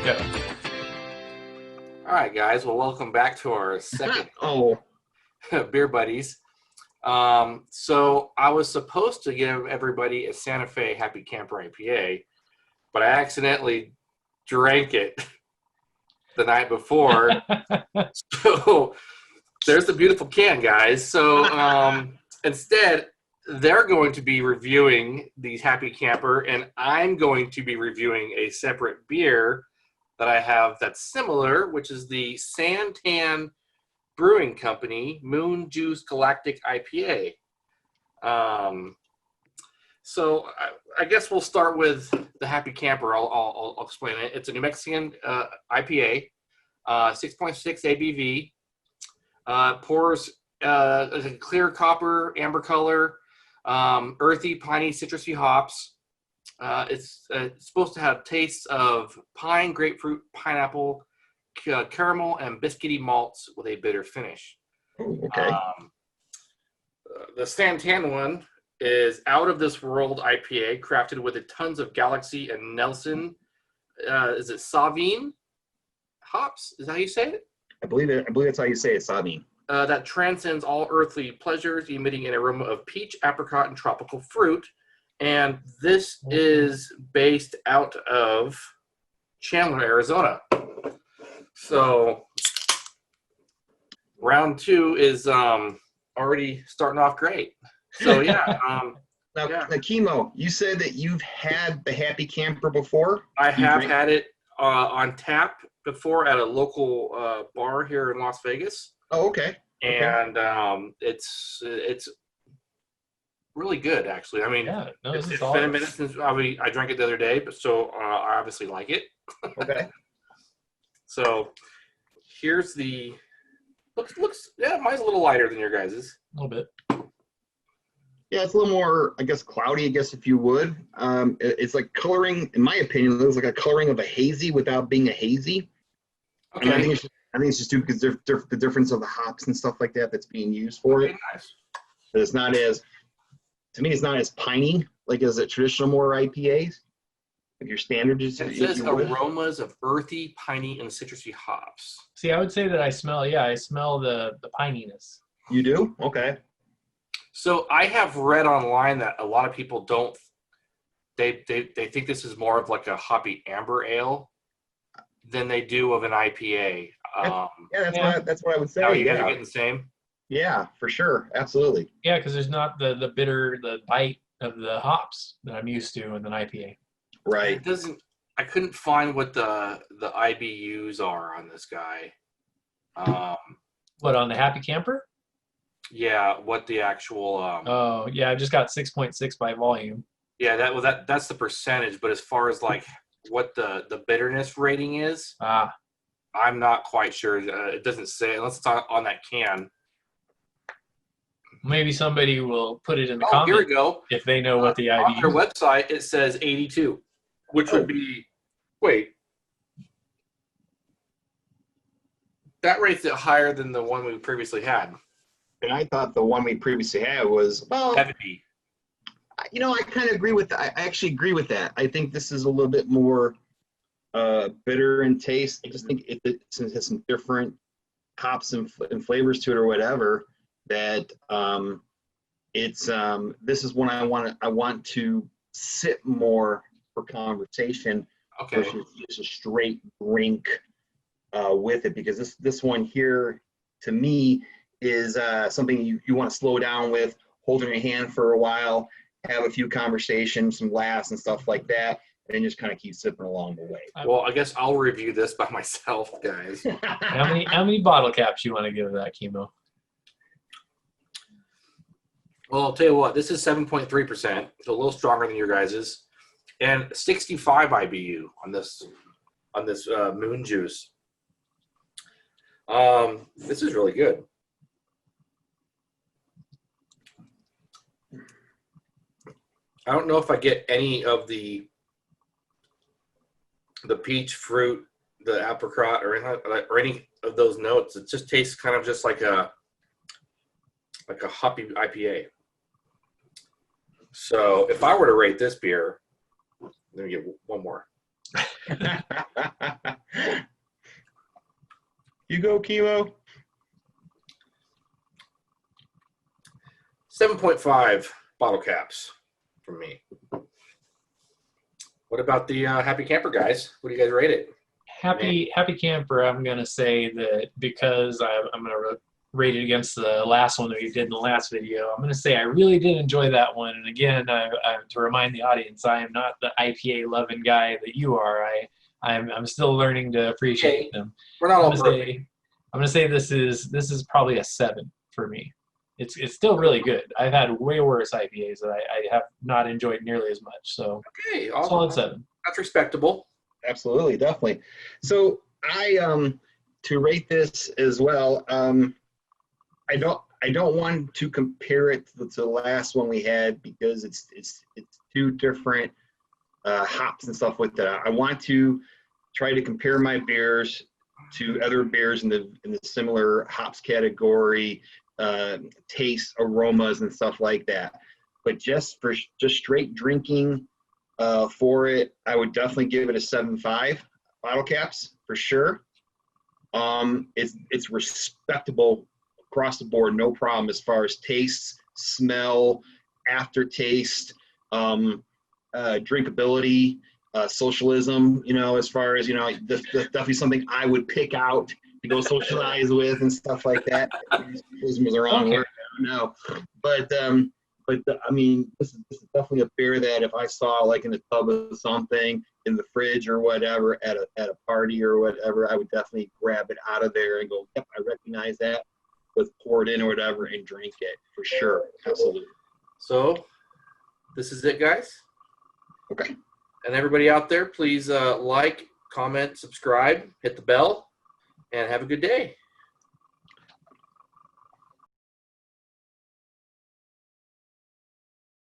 Yeah. All right, guys. Well, welcome back to our second Oh, Beer Buddies. So I was supposed to give everybody a Santa Fe Happy Camper IPA, but I accidentally drank it the night before. So there's the beautiful can, guys. So instead, they're going to be reviewing these Happy Camper, and I'm going to be reviewing a separate beer that I have that's similar, which is the Santan Brewing Company Moon Juice Galactic IPA. So I guess we'll start with the Happy Camper. I'll explain it. It's a New Mexican IPA, 6.6 ABV. Pours a clear copper, amber color, earthy, piney, citrusy hops. It's supposed to have tastes of pine, grapefruit, pineapple, caramel, and biscuity malts with a bitter finish. okay. The Santan one is out of this world IPA, crafted with tons of Galaxy and Nelson. Is it Sauvignon hops? Is that how you say it? I believe that's how you say it, Sabine. That transcends all earthly pleasures, emitting an aroma of peach, apricot, and tropical fruit. And this is based out of Chandler, Arizona. So round two is already starting off great. So yeah. Now, Yeah. Kemo, you said that you've had the Happy Camper before. I have had it on tap before at a local bar here in Las Vegas. Oh, okay. And it's really good, actually. I mean, Yeah, no, it's this is been a awesome. minute since I drank it the other day, but so I obviously like it. Okay. So here's the looks. Yeah, mine's a little lighter than your guys's. A little bit. Yeah, it's a little more, I guess, cloudy, I guess, if you would. It's like coloring, in my opinion, it looks like a coloring of a hazy without being a hazy. Okay. And I think it's just due because the difference of the hops and stuff like that that's being used for it. Nice. But it's not as, to me, it's not as piney like as a traditional more IPAs. Like your standard is. It says aromas of earthy, piney, and citrusy hops. See, I would say that I smell the pininess. You do? Okay. So I have read online that a lot of people don't. They think this is more of like a hoppy amber ale than they do of an IPA. That's what I would say. Now you guys are getting the same. Yeah, for sure. Absolutely. Yeah, because there's not the bitter, the bite of the hops that I'm used to in an IPA. Right. It doesn't. I couldn't find what the IBUs are on this guy. What, on the Happy Camper? Yeah, what the actual. Oh, yeah, I just got 6.6 by volume. Yeah, that's the percentage. But as far as like what the bitterness rating is, I'm not quite sure. It doesn't say unless it's on that can. Maybe somebody will put it in the Here comments we go. if they know what the On IBU their is. website, it says 82, which would be. Wait. That rates it higher than the one we previously had. And I thought the one we previously had was, well, 70. I kind of agree with that. I actually agree with that. I think this is a little bit more bitter in taste. I just think it has some different hops and flavors to it or whatever. That this is one I want to sit more for conversation versus just a straight drink with it, because this one here to me is something you want to slow down with, hold in your hand for a while, have a few conversations, some laughs and stuff like that, and then just kind of keep sipping along the way. Well, I guess I'll review this by myself, guys. How many bottle caps you want to give that, Kemo? Well, I'll tell you what. This is 7.3%. It's a little stronger than your guys's, and 65 IBU on this Moon Juice. This is really good. I don't know if I get any of the peach fruit, the apricot, or any of those notes. It just tastes kind of just like a hoppy IPA. So if I were to rate this beer, let me get one more. You go, Kemo. 7.5 bottle caps from me. What about the Happy Camper guys? What do you guys rate it? Happy Camper, I'm going to say that because I'm going to rate it against the last one that we did in the last video, I'm going to say I really did enjoy that one. And again, to remind the audience, I am not the IPA loving guy that you are. I'm still learning to appreciate them. We're not all I'm perfect. going to say this is probably a 7 for me. It's still really good. I've had way worse IPAs that I have not enjoyed nearly as much. So Okay, awesome. solid 7. That's respectable. Absolutely, definitely. So I to rate this as well. I don't want to compare it to the last one we had because it's two different hops and stuff with that. I want to try to compare my beers to other beers in the similar hops category, taste, aromas, and stuff like that. But just straight drinking for it, I would definitely give it a 7.5 bottle caps for sure. It's respectable across the board, no problem as far as taste, smell, aftertaste, drinkability, socialism, as far as, that's definitely something I would pick out to go socialize with and stuff like that. Socialism is the wrong word, I don't know. But I mean, this is definitely a beer that if I saw like in a tub of something in the fridge or whatever at a party or whatever, I would definitely grab it out of there and go, yep, I recognize that. Let's pour it in or whatever and drink it for sure. Absolutely. So this is it, guys. Okay. And everybody out there, please like, comment, subscribe, hit the bell, and have a good day.